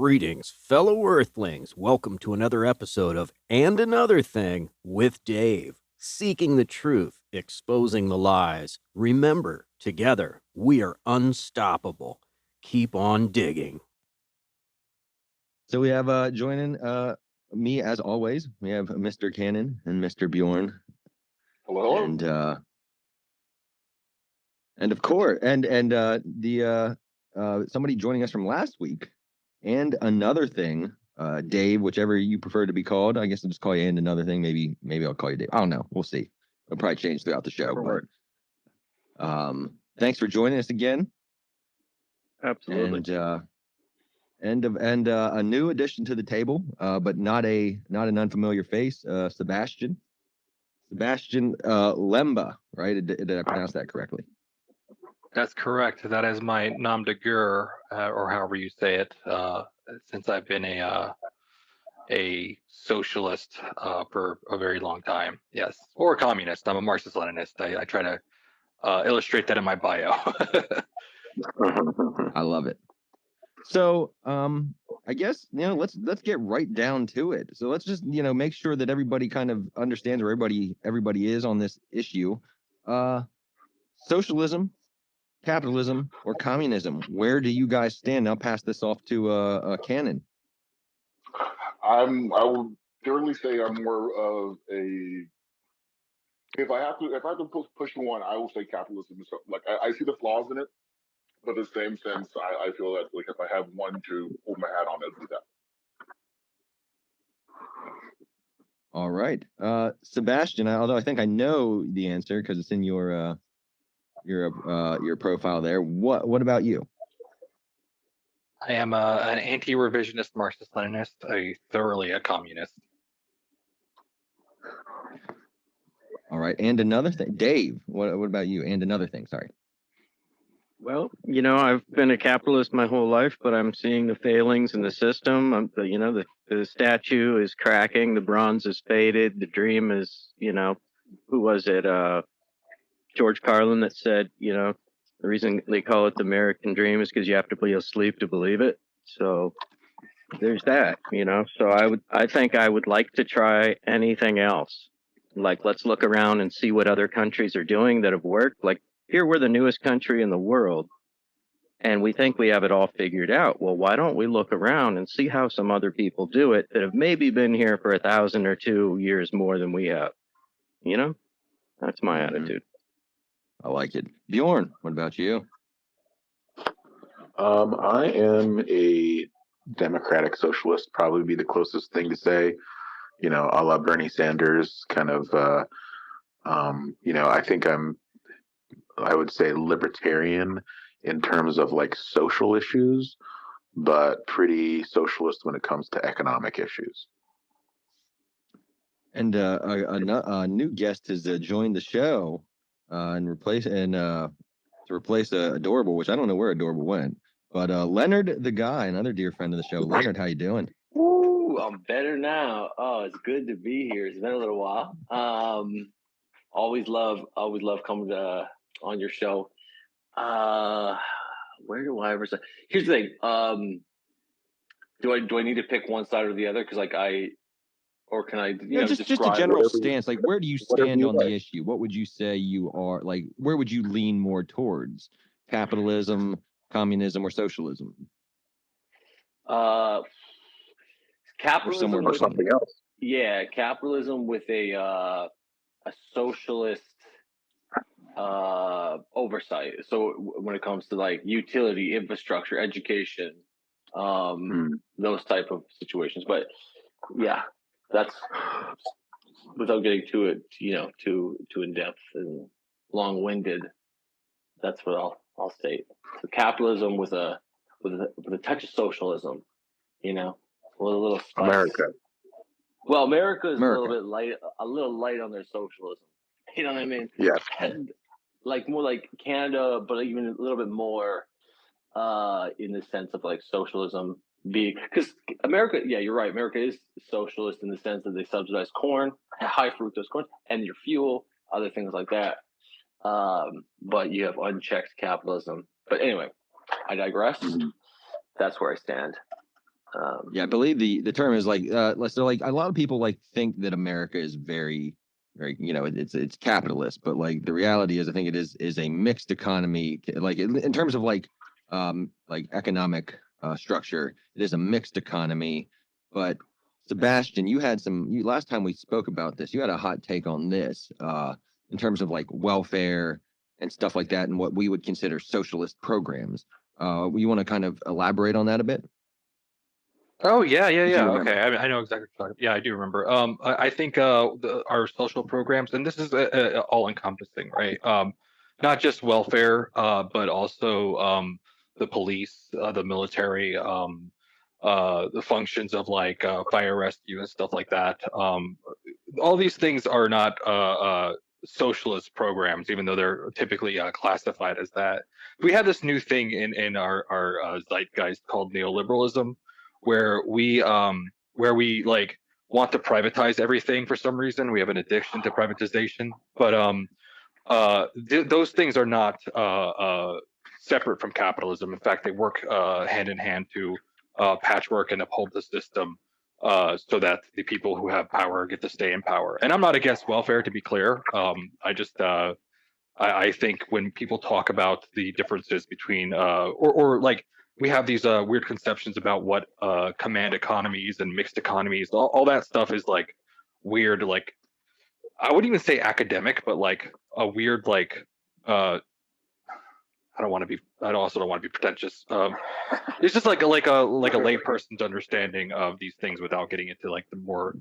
Greetings, fellow Earthlings. Welcome to another episode of And Another Thing with Dave. Seeking the truth, exposing the lies. Remember, together, we are unstoppable. Keep on digging. So we have joining me as always. We have Mr. Cannon and Mr. Bjorn. Hello. And of course, the somebody joining us from last week, and another thing, Dave, whichever you prefer to be called. I guess I'll just call you and another thing. Maybe I'll call you Dave. I don't know. We'll see. It'll probably change throughout the show. But thanks for joining us again. Absolutely. And a new addition to the table, but not an unfamiliar face. Sebastian Lemba, right? Did I pronounce that correctly? That's correct. That is my nom de guerre, or however you say it, since I've been a socialist for a very long time. Yes, or a communist. I'm a Marxist-Leninist. I try to illustrate that in my bio. I love it. So, I guess let's get right down to it. So let's just make sure that everybody kind of understands where everybody is on this issue. Socialism, capitalism, or communism? Where do you guys stand? I'll pass this off to Cannon. I would generally say I'm more of a. If I have to push one, I will say capitalism. So, like I see the flaws in it, but in the same sense, I feel that like if I have one to hold my hat on, it'll be that. All right, Sebastian. Although I think I know the answer because it's in your profile there. What about you? I am an anti-revisionist Marxist-Leninist, thoroughly a communist. All right, and another thing, Dave. What about you? And another thing. Sorry. Well, I've been a capitalist my whole life, but I'm seeing the failings in the system. The statue is cracking, the bronze is faded, the dream is, who was it? George Carlin that said, the reason they call it the American dream is because you have to be asleep to believe it. So there's that, So I think I would like to try anything else. Like, let's look around and see what other countries are doing that have worked. Like, here we're the newest country in the world, and we think we have it all figured out. Well, why don't we look around and see how some other people do it that have maybe been here for 1,000 or 2 years more than we have? That's my attitude. I like it. Bjorn, what about you? I am a democratic socialist, probably be the closest thing to say, a la Bernie Sanders, kind of, I think I would say libertarian in terms of like social issues, but pretty socialist when it comes to economic issues. And a new guest has joined the show to replace Adorable, which I don't know where Adorable went. But Leonard, the guy, another dear friend of the show. Leonard, how you doing? Ooh, I'm better now. Oh, it's good to be here. It's been a little while. Always love coming on your show. Where do I ever say? Here's the thing. Do I need to pick one side or the other? Because or can I? Just a general stance. Like, where do you stand on the issue? What would you say you are? Like, where would you lean more towards? Capitalism, communism, or socialism? Capitalism or something else. Yeah, capitalism with a socialist oversight. So when it comes to like utility, infrastructure, education, those type of situations. But yeah, that's without getting to it, too in depth and long winded. That's what I'll state. So capitalism with a touch of socialism, with a little spice. America. Well, America is a little light on their socialism. You know what I mean? Yeah. And like more like Canada, but even a little bit more in the sense of like socialism because America, yeah, you're right. America is socialist in the sense that they subsidize corn, high fructose corn, and your fuel, other things like that. But you have unchecked capitalism. But anyway, I digress. Mm-hmm. That's where I stand. Yeah, I believe the term is like so like a lot of people like think that America is very it's capitalist, but like the reality is I think it is a mixed economy, like in terms of like economic structure, it is a mixed economy. But Sebastian, you last time we spoke about this, you had a hot take on this in terms of like welfare and stuff like that and what we would consider socialist programs. You want to kind of elaborate on that a bit? Oh yeah, yeah, If you yeah. remember. Okay, I know exactly what you're talking. Yeah, I do remember. I think our social programs, and this is all encompassing, right? Not just welfare, but also the police, the military, the functions of like fire rescue and stuff like that. All these things are not socialist programs, even though they're typically classified as that. We have this new thing in our zeitgeist called neoliberalism, where we like want to privatize everything for some reason. We have an addiction to privatization, but those things are not separate from capitalism. In fact, they work hand in hand to patchwork and uphold the system so that the people who have power get to stay in power. And I'm not against welfare, to be clear. I think when people talk about the differences between or like we have these weird conceptions about what command economies and mixed economies, all that stuff is like weird. Like I wouldn't even say academic, but like a weird like I don't want to be. I also don't want to be pretentious. It's just like a layperson's understanding of these things without getting into like the more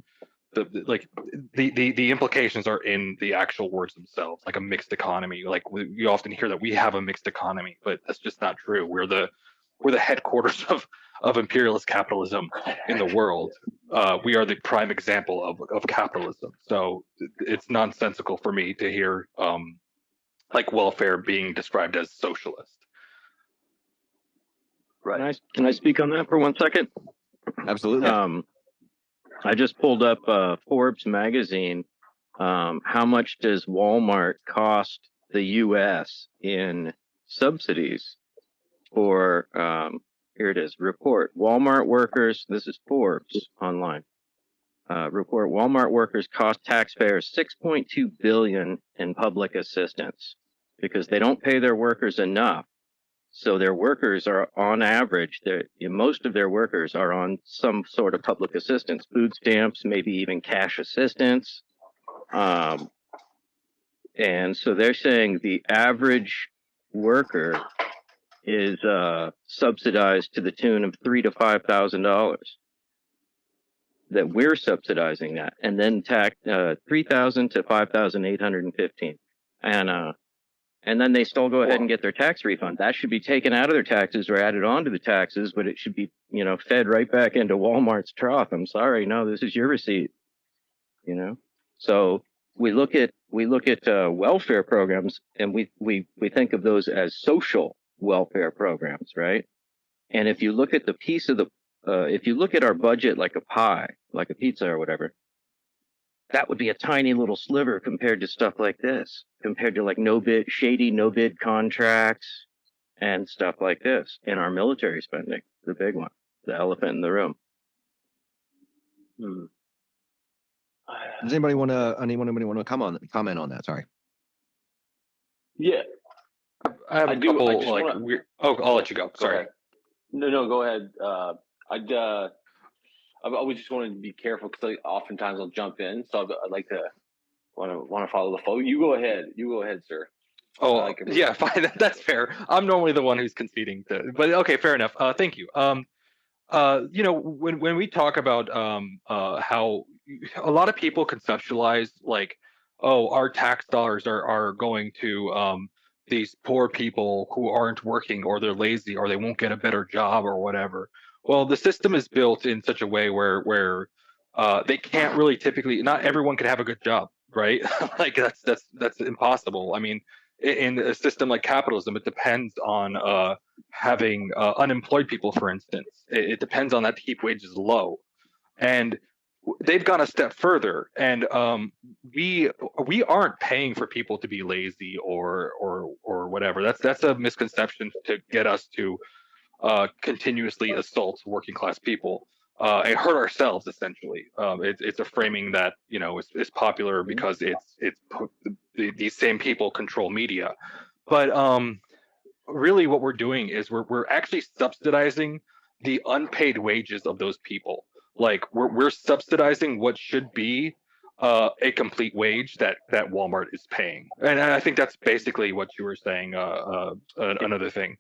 the implications are in the actual words themselves. Like a mixed economy. Like you often hear that we have a mixed economy, but that's just not true. We're the headquarters of imperialist capitalism in the world. We are the prime example of capitalism. So it's nonsensical for me to hear like welfare being described as socialist. Right. Can I speak on that for 1 second? Absolutely. I just pulled up Forbes magazine. How much does Walmart cost the U.S. in subsidies for, here it is, report, Walmart workers, this is Forbes online, report, Walmart workers cost taxpayers $6.2 billion in public assistance because they don't pay their workers enough. So their workers are on average, most of their workers are on some sort of public assistance, food stamps, maybe even cash assistance. And so they're saying the average worker is subsidized to the tune of $3,000 to $5,000. That we're subsidizing that, and then tax $3,000 to $5,815, and then they still go ahead and get their tax refund. That should be taken out of their taxes or added on to the taxes, but it should be, fed right back into Walmart's trough. I'm sorry, no, this is your receipt. So we look at welfare programs, and we think of those as social welfare programs, right? And if you look at the piece of if you look at our budget like a pie, like a pizza or whatever, that would be a tiny little sliver compared to stuff like this, compared to like shady no bid contracts and stuff like this in our military spending, the big one, the elephant in the room. Does anybody want to comment on that? Sorry. Yeah, I have a couple weird. Oh, I'll let you go. Sorry. No, go ahead. I always just wanted to be careful because oftentimes I'll jump in, so I'd like to want to follow the flow. You go ahead, sir. Oh, yeah, fine. That's fair. I'm normally the one who's conceding but okay, fair enough. Thank you. When we talk about how a lot of people conceptualize like, oh, our tax dollars are going to these poor people who aren't working, or they're lazy, or they won't get a better job or whatever. Well, the system is built in such a way where they can't really typically. Not everyone can have a good job, right? Like that's impossible. I mean, in a system like capitalism, it depends on having unemployed people, for instance. It depends on that to keep wages low, and they've gone a step further. And we aren't paying for people to be lazy or whatever. That's a misconception to get us to continuously assaults working class people and hurt ourselves essentially. It's a framing that is popular because these same people control media, but really what we're doing is we're actually subsidizing the unpaid wages of those people. Like we're subsidizing what should be a complete wage that Walmart is paying, and I think that's basically what you were saying. Another thing.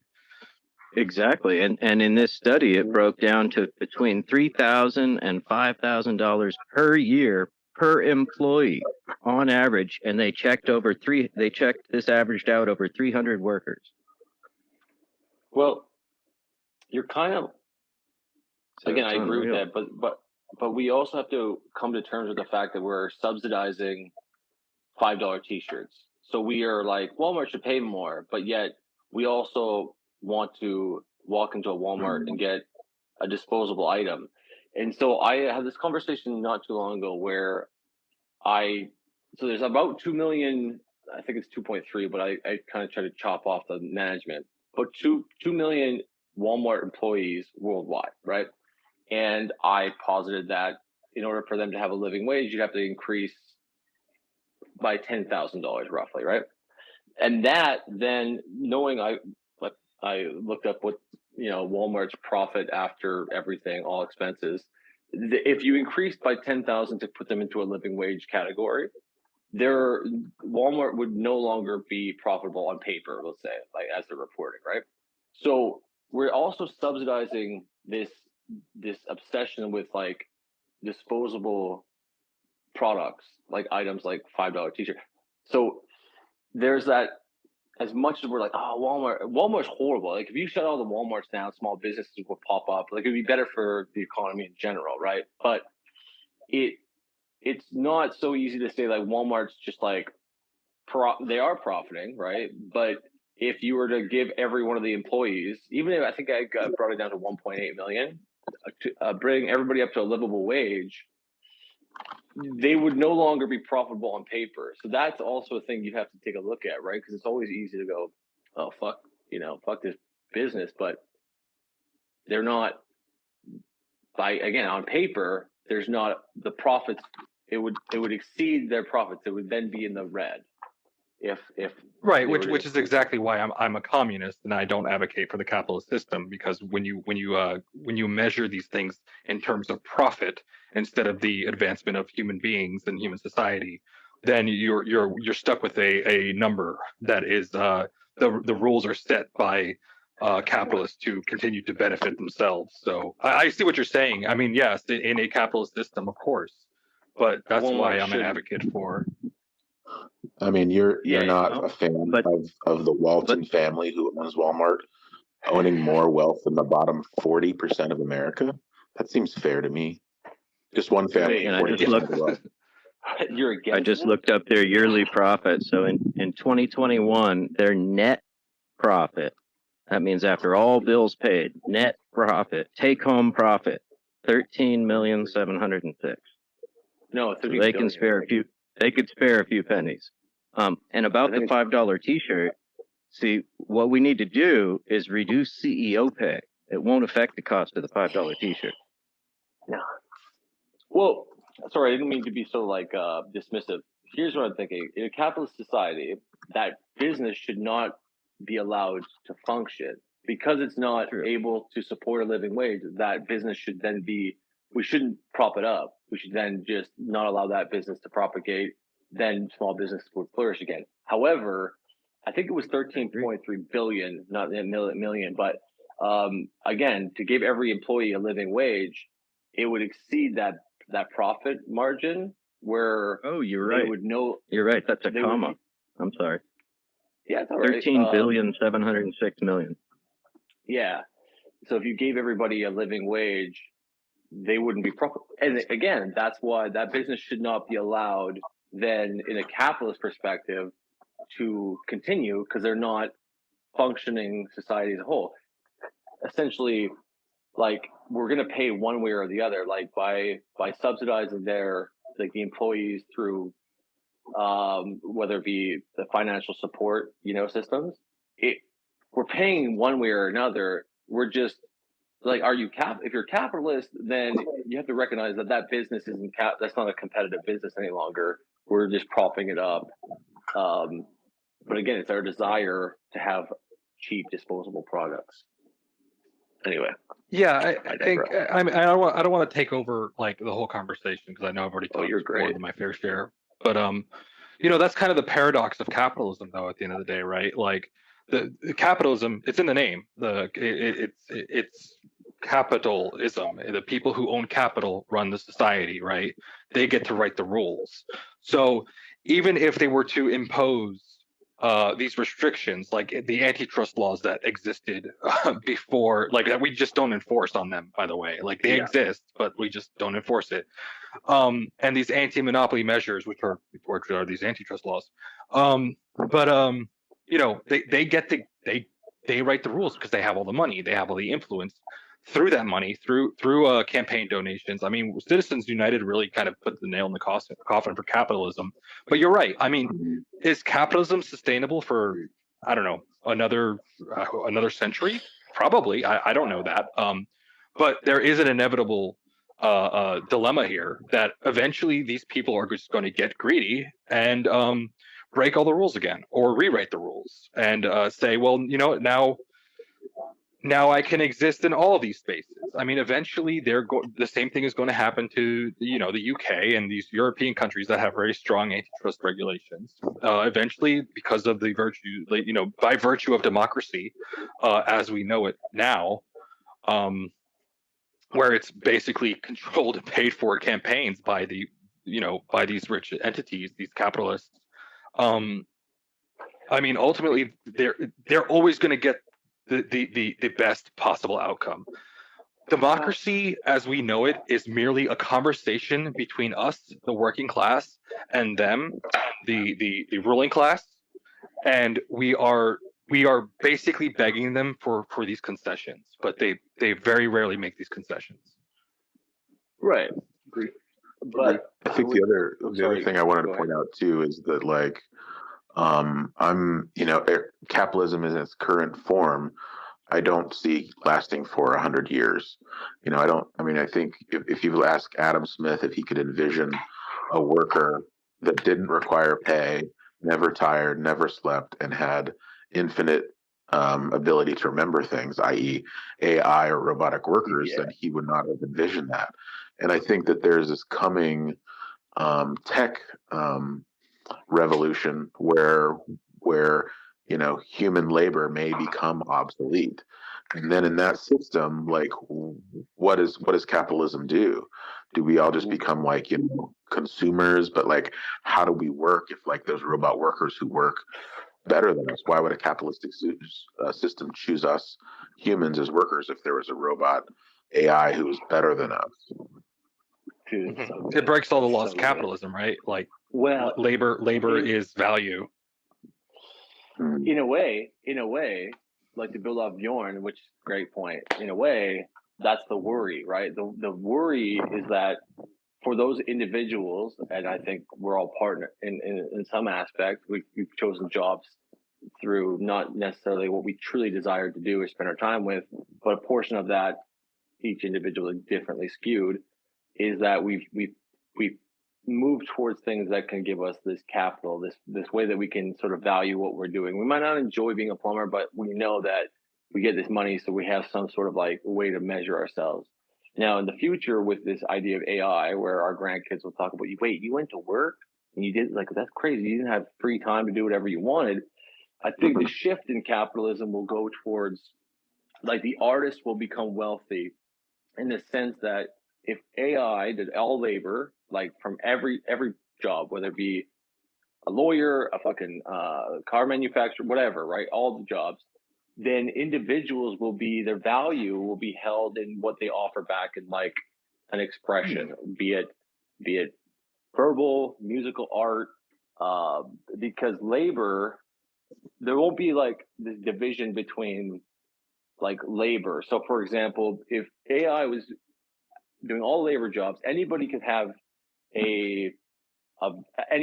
Exactly. And in this study, it broke down to between $3,000 and $5,000 per year per employee on average. And they checked this averaged out over 300 workers. Well, you're kind of, So again, it's I agree with unreal. that, but we also have to come to terms with the fact that we're subsidizing $5 t-shirts. So we are like, Walmart should pay more, but yet we also want to walk into a Walmart and get a disposable item. And so I had this conversation not too long ago where so there's about 2 million, I think it's 2.3, but I kind of try to chop off the management, but 2 million Walmart employees worldwide, right? And I posited that in order for them to have a living wage, you'd have to increase by $10,000 roughly, right? And that then, knowing I looked up what Walmart's profit after everything, all expenses. If you increased by 10,000 to put them into a living wage category, Walmart would no longer be profitable on paper, let's say, like as they're reporting, right? So we're also subsidizing this obsession with like disposable products, like items like $5 t-shirt. So there's that. As much as we're like, oh, Walmart's horrible. Like if you shut all the Walmarts down, small businesses will pop up. Like it'd be better for the economy in general, right? But it's not so easy to say like Walmart's just like they are profiting, right? But if you were to give every one of the employees, even if I think I brought it down to 1.8 million, to bring everybody up to a livable wage, they would no longer be profitable on paper. So that's also a thing you have to take a look at, right? Because it's always easy to go, oh, fuck this business. But they're not, again, on paper, there's not the profits. It would exceed their profits. It would then be in the red. If Right, which is exactly why I'm a communist and I don't advocate for the capitalist system, because when you measure these things in terms of profit instead of the advancement of human beings and human society, then you're stuck with a number that is the rules are set by capitalists to continue to benefit themselves. So I see what you're saying. I mean, yes, in a capitalist system, of course, but that's why I'm an advocate for. I mean, you're not a fan of the Walton family who owns Walmart owning more wealth than the bottom 40% of America. That seems fair to me. Just one family. And I just looked up their yearly profit. So in 2021, their net profit, that means after all bills paid, net profit, take home profit, 13,706,000. No, so they can spare a few. They could spare a few pennies. And about the $5 t-shirt, see, what we need to do is reduce CEO pay. It won't affect the cost of the $5 t-shirt. No. Well, sorry, I didn't mean to be so like dismissive. Here's what I'm thinking. In a capitalist society, that business should not be allowed to function because it's not able to support a living wage. That business should then we shouldn't prop it up. We should then just not allow that business to propagate. Then small business would flourish again. However, I think it was 13.3 billion, not a million, but again, to give every employee a living wage, it would exceed that profit margin where you're right. Would know. You're right. That's a comma. I'm sorry. Yeah, it's all right. 13,706,000,000. Yeah. So if you gave everybody a living wage, they wouldn't be profitable. And again, that's why that business should not be allowed then in a capitalist perspective to continue because they're not functioning society as a whole. Essentially, like we're going to pay one way or the other, like by subsidizing the employees through whether it be the financial support systems. We're paying one way or another We're just like, if you're capitalist, then you have to recognize that business isn't that's not a competitive business any longer. We're just propping it up. But again, it's our desire to have cheap disposable products. Anyway. Yeah, I think I don't want to take over like the whole conversation because I know I've already talked more than my fair share. But that's kind of the paradox of capitalism, though. At the end of the day, right? Like the capitalism, it's in the name. It's capitalism. The people who own capital run the society, right? They get to write the rules. So even if they were to impose these restrictions, like the antitrust laws that existed before, like that we just don't enforce on them, by the way. Like they exist, but we just don't enforce it. And these anti-monopoly measures, which are these antitrust laws. They get to they write the rules because they have all the money, they have all the influence through that money, through campaign donations. I mean, Citizens United really kind of put the nail in the coffin for capitalism. But you're right. I mean, is capitalism sustainable for, I don't know, another century? Probably. I don't know that. But there is an inevitable dilemma here that eventually these people are just going to get greedy and break all the rules again, or rewrite the rules and say, well, now I can exist in all of these spaces. I mean, eventually the same thing is going to happen to the UK and these European countries that have very strong antitrust regulations. Eventually, because of the virtue, by virtue of democracy, as we know it now, where it's basically controlled and paid for campaigns by by these rich entities, these capitalists. I mean, ultimately, they're always going to get the best possible outcome. Democracy, as we know it, is merely a conversation between us, the working class, and them, the ruling class, and we are basically begging them for these concessions, but they very rarely make these concessions. Right. But I think the other thing I wanted to point out too is that capitalism in its current form, I don't see lasting for 100 years. I think if you ask Adam Smith if he could envision a worker that didn't require pay, never tired, never slept, and had infinite ability to remember things, i.e. AI or robotic workers, then he would not have envisioned that. And I think that there's this coming tech revolution where human labor may become obsolete, and then in that system, like, what does capitalism do? Do we all just become consumers? But how do we work if those robot workers who work better than us? Why would a capitalistic system choose us humans as workers if there was a robot AI who was better than us? It breaks all the laws of capitalism, right? Labor is value. In a way, like to build off Bjorn, which is a great point. In a way, that's the worry, right? The worry is that for those individuals, and I think we're all partner in some aspect, we've chosen jobs through not necessarily what we truly desire to do or spend our time with, but a portion of that, each individual is differently skewed, is that we've moved towards things that can give us this capital, this way that we can sort of value what we're doing. We might not enjoy being a plumber, but we know that we get this money, so we have some sort of way to measure ourselves. Now, in the future, with this idea of AI, where our grandkids will talk about, you went to work and you did, that's crazy. You didn't have free time to do whatever you wanted. I think the shift in capitalism will go towards, the artist will become wealthy in the sense that if AI did all labor, from every job, whether it be a lawyer, a fucking car manufacturer, whatever, right? All the jobs, then individuals their value will be held in what they offer back in an expression, be it verbal, musical art, because labor, there won't be this division between labor. So for example, if AI was doing all labor jobs, anybody could have any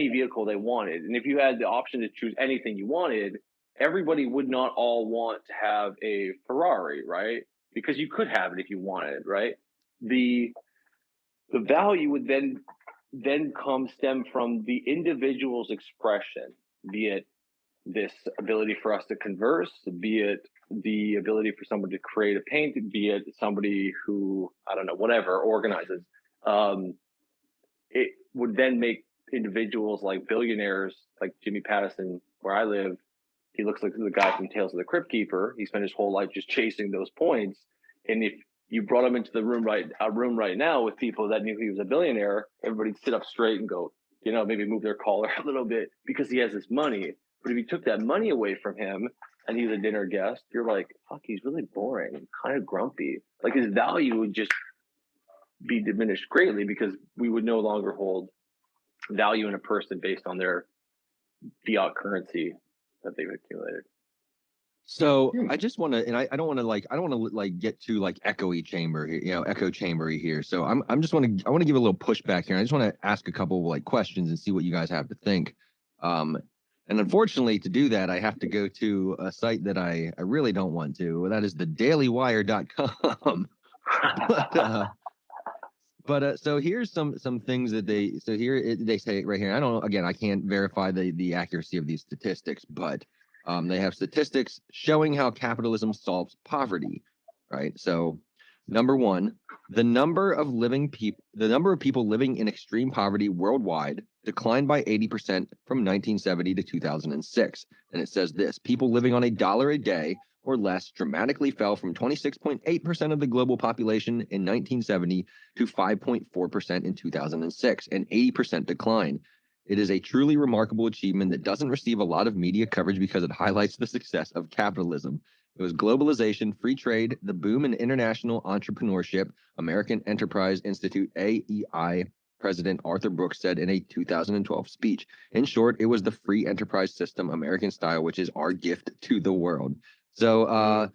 vehicle they wanted. And if you had the option to choose anything you wanted, everybody would not all want to have a Ferrari, right? because you could have it if you wanted, right? The value would then stem from the individual's expression, be it this ability for us to converse, be it the ability for someone to create a paint, be it somebody who, I don't know, whatever, organizes. It would then make individuals like billionaires, like Jimmy Pattison, where I live. He looks like the guy from Tales of the Crypt Keeper. He spent his whole life just chasing those points. And if you brought him into the room right now with people that knew he was a billionaire, everybody'd sit up straight and go, maybe move their collar a little bit because he has this money. But if you took that money away from him and he's a dinner guest, you're like, fuck, he's really boring, kind of grumpy. Like his value would just be diminished greatly because we would no longer hold value in a person based on their fiat currency that they've accumulated. So I just want to, and I don't want to get too echo chambery here. So I want to give a little pushback here. I just want to ask a couple of questions and see what you guys have to think. And unfortunately, to do that, I have to go to a site that I really don't want to. That is the dailywire.com. But so here's some things that they say right here. I can't verify the accuracy of these statistics, but they have statistics showing how capitalism solves poverty, right? So number one, the number of people living in extreme poverty worldwide declined by 80% from 1970 to 2006. And it says this: people living on $1 a day or less dramatically fell from 26.8% of the global population in 1970 to 5.4% in 2006, an 80% decline. It is a truly remarkable achievement that doesn't receive a lot of media coverage because it highlights the success of capitalism. It was globalization, free trade, the boom in international entrepreneurship, American Enterprise Institute, AEI President Arthur Brooks said in a 2012 speech. In short, it was the free enterprise system, American style, which is our gift to the world. So I'm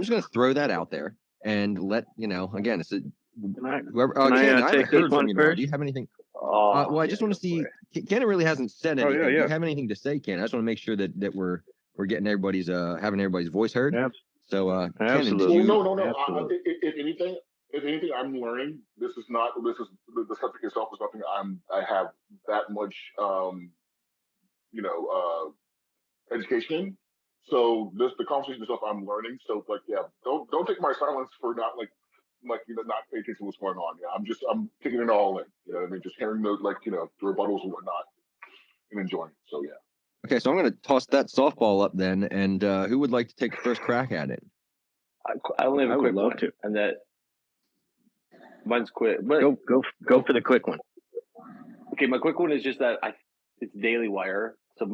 just going to throw that out there and let, again, it's whoever. Ken, I haven't heard from you. Do you have anything? Well, I just want to see. Ken really hasn't said anything. Do you have anything to say, Ken? I just want to make sure that we're getting everybody's having everybody's voice heard. So, absolutely. Ken, no. If anything, I'm learning. This is the subject itself is nothing I have that much, education in. So the conversation itself, I'm learning. So don't take my silence for not not paying attention to what's going on. Yeah, I'm taking it all in. You know what I mean? Just hearing the the rebuttals and whatnot and enjoying it. So yeah. Okay, so I'm going to toss that softball up then, and who would like to take the first crack at it? I only have a quick one, and that mine's quick. But go for the quick one. Okay, my quick one is just that it's Daily Wire. So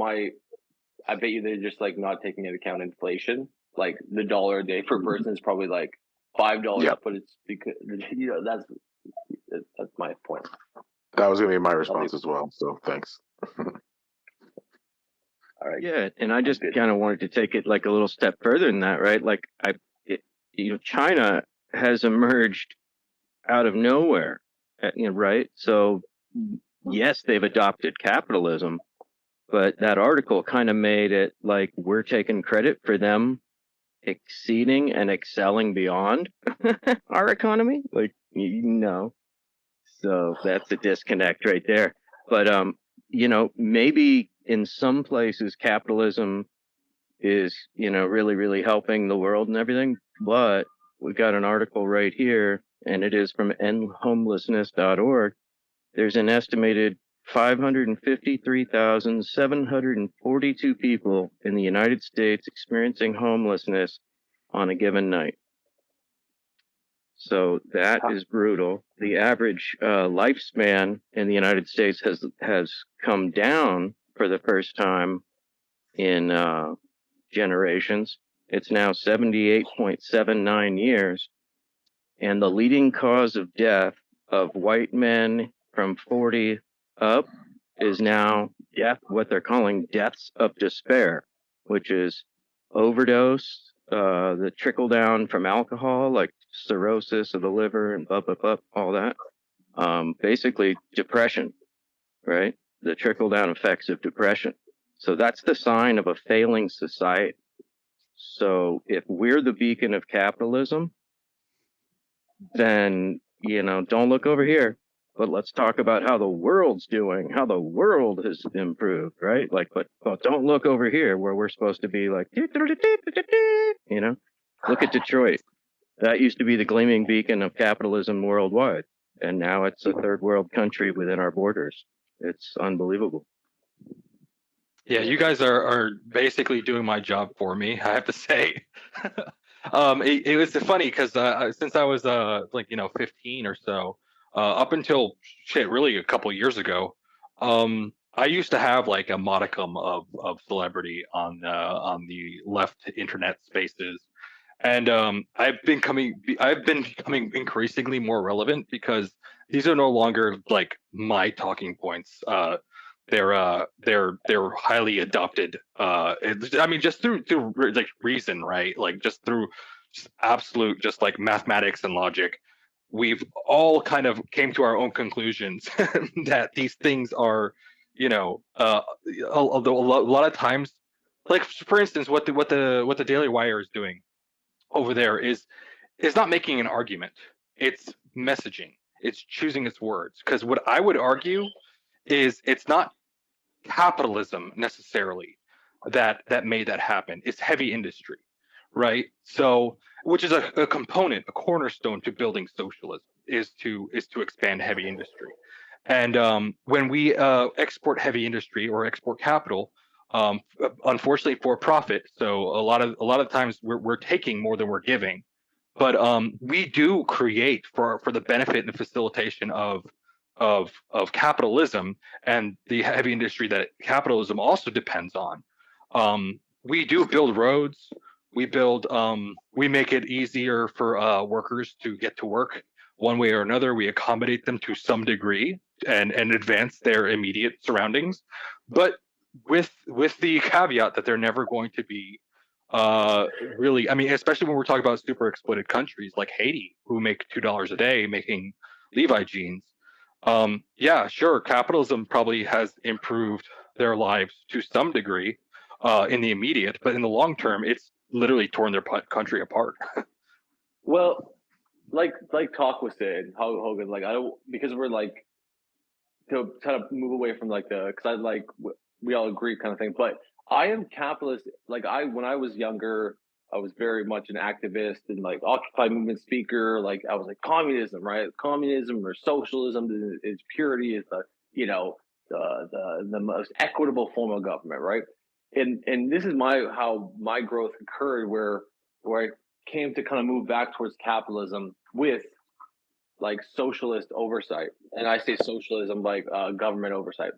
I bet you they're just not taking into account inflation. Like the $1 a day per person is probably $5, yep. But it's because that's my point. That was going to be my response as well. So thanks. All right. Yeah, and I just kind of wanted to take it a little step further than that, right? China has emerged out of nowhere, right? So yes, they've adopted capitalism, but that article kind of made it we're taking credit for them exceeding and excelling beyond our economy. So that's a disconnect right there. But, maybe in some places capitalism is, really, really helping the world and everything. But we got an article right here, and it is from endhomelessness.org. There's an estimated 553,742 people in the United States experiencing homelessness on a given night. So that is brutal. The average lifespan in the United States has come down for the first time in generations. It's now 78.79 years. And the leading cause of death of white men from 40 up is now what they're calling deaths of despair, which is overdose, the trickle down from alcohol, like cirrhosis of the liver and all that. Basically depression, right? The trickle down effects of depression. So that's the sign of a failing society. So if we're the beacon of capitalism, then, don't look over here, but let's talk about how the world's doing, how the world has improved, right? Like, but don't look over here where we're supposed to be like, look at Detroit. That used to be the gleaming beacon of capitalism worldwide. And now it's a third world country within our borders. It's unbelievable. Yeah, you guys are basically doing my job for me, I have to say. It was funny because since I was 15 or so, up until really a couple years ago, I used to have like a modicum of celebrity on the left internet spaces, and I've been becoming increasingly more relevant because these are no longer like my talking points. They're highly adopted. I mean, just through like reason, right? Like just through just absolute just like mathematics and logic, we've all kind of came to our own conclusions that these things are, although a lot of times, like for instance, what the Daily Wire is doing over there is not making an argument. It's messaging. It's choosing its words. Because what I would argue is it's not capitalism necessarily that made that happen. It's heavy industry, right? So, which is a component, a cornerstone to building socialism is to expand heavy industry. And when we export heavy industry or export capital, unfortunately for profit, so a lot of times we're taking more than we're giving, but we do create for the benefit and the facilitation of capitalism and the heavy industry that capitalism also depends on. We do build roads. We make it easier for workers to get to work one way or another. We accommodate them to some degree and advance their immediate surroundings, but with the caveat that they're never going to be really. I mean, especially when we're talking about super exploited countries like Haiti, who make $2 a day making Levi jeans. Yeah, sure, capitalism probably has improved their lives to some degree in the immediate, but in the long term, it's literally torn their country apart. Well, like Talk was saying, Hogan, like I don't, because we're like, to kind of move away from like because I like we all agree kind of thing, but I am capitalist. Like when I was younger, I was very much an activist and like Occupy movement speaker. Like I was like communism, right? Communism or socialism is purity, is the the most equitable form of government, right? And this is how my growth occurred, where I came to kind of move back towards capitalism with like socialist oversight. And I say socialism like government oversight.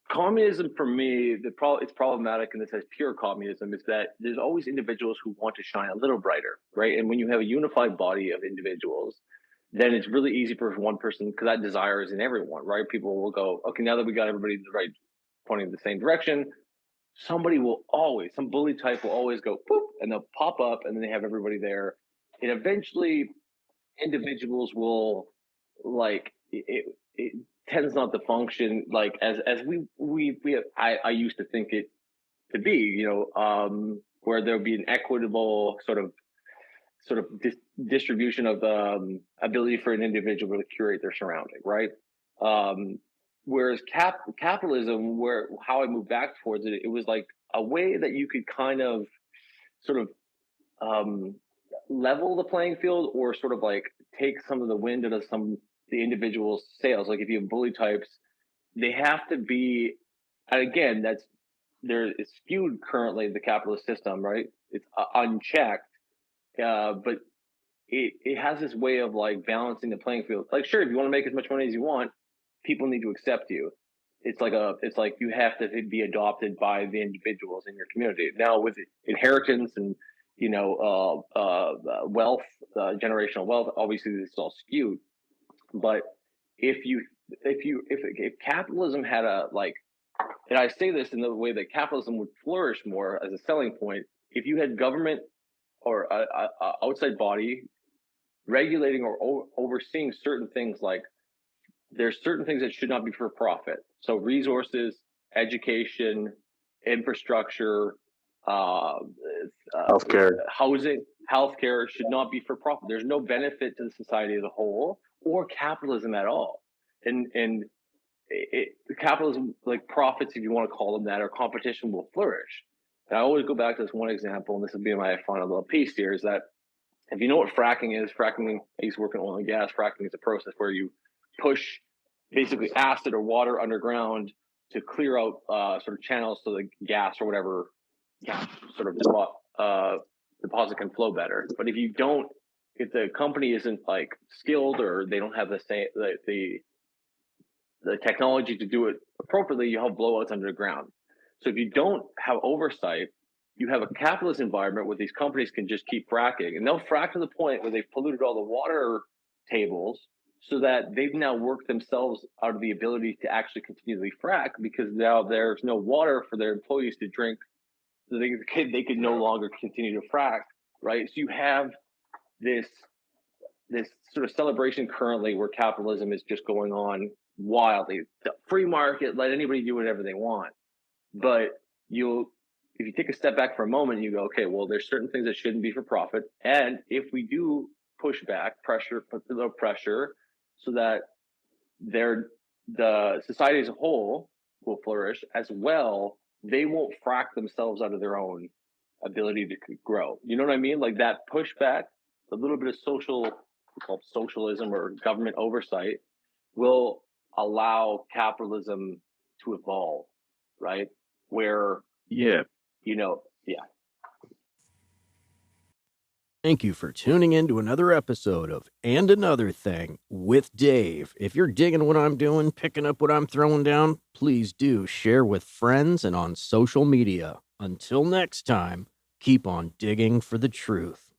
Communism for me, it's problematic, and this has pure communism, is that there's always individuals who want to shine a little brighter, right? And when you have a unified body of individuals, then it's really easy for one person, because that desire is in everyone, right? People will go, okay, now that we got everybody pointing in the same direction, some bully type will always go boop, and they'll pop up, and then they have everybody there. And eventually individuals will like it tends not to function like as I used to think it to be, where there'll be an equitable sort of distribution of ability for an individual to curate their surrounding, right? Whereas capitalism, how I moved back towards it, it was like a way that you could kind of sort of level the playing field, or sort of like take some of the wind out of the individual's sails. Like if you have bully types, they have to be, and again, it's skewed currently, the capitalist system, right? It's unchecked, but it has this way of like balancing the playing field. Like, sure, if you want to make as much money as you want, people need to accept you. It's like you have to be adopted by the individuals in your community. Now with inheritance and wealth, generational wealth, obviously this is all skewed. But if capitalism had and I say this in the way that capitalism would flourish more as a selling point, if you had government or a outside body regulating or overseeing certain things, like there's certain things that should not be for profit. So resources, education, infrastructure, healthcare, healthcare should not be for profit. There's no benefit to the society as a whole or capitalism at all. And capitalism, like profits, if you want to call them that, or competition, will flourish. And I always go back to this one example, and this will be my final little piece here, is that if you know what fracking is, fracking, I used to work in oil and gas, fracking is a process where you push basically acid or water underground to clear out sort of channels so the gas or whatever gas sort of deposit can flow better. But if the company isn't like skilled, or they don't have the technology to do it appropriately, you have blowouts underground. So if you don't have oversight, you have a capitalist environment where these companies can just keep fracking, and they'll frack to the point where they've polluted all the water tables, so that they've now worked themselves out of the ability to actually continually frack, because now there's no water for their employees to drink, so they could no longer continue to frack, right? So you have this sort of celebration currently where capitalism is just going on wildly. The free market, let anybody do whatever they want. But if you take a step back for a moment, you go, okay, well, there's certain things that shouldn't be for profit. And if we do push back, put a little pressure so that the society as a whole will flourish as well, they won't frack themselves out of their own ability to grow. You know what I mean? Like that pushback, a little bit of socialism or government oversight will allow capitalism to evolve, right? Where, yeah. Thank you for tuning in to another episode of And Another Thing with Dave. If you're digging what I'm doing, picking up what I'm throwing down, please do share with friends and on social media. Until next time, keep on digging for the truth.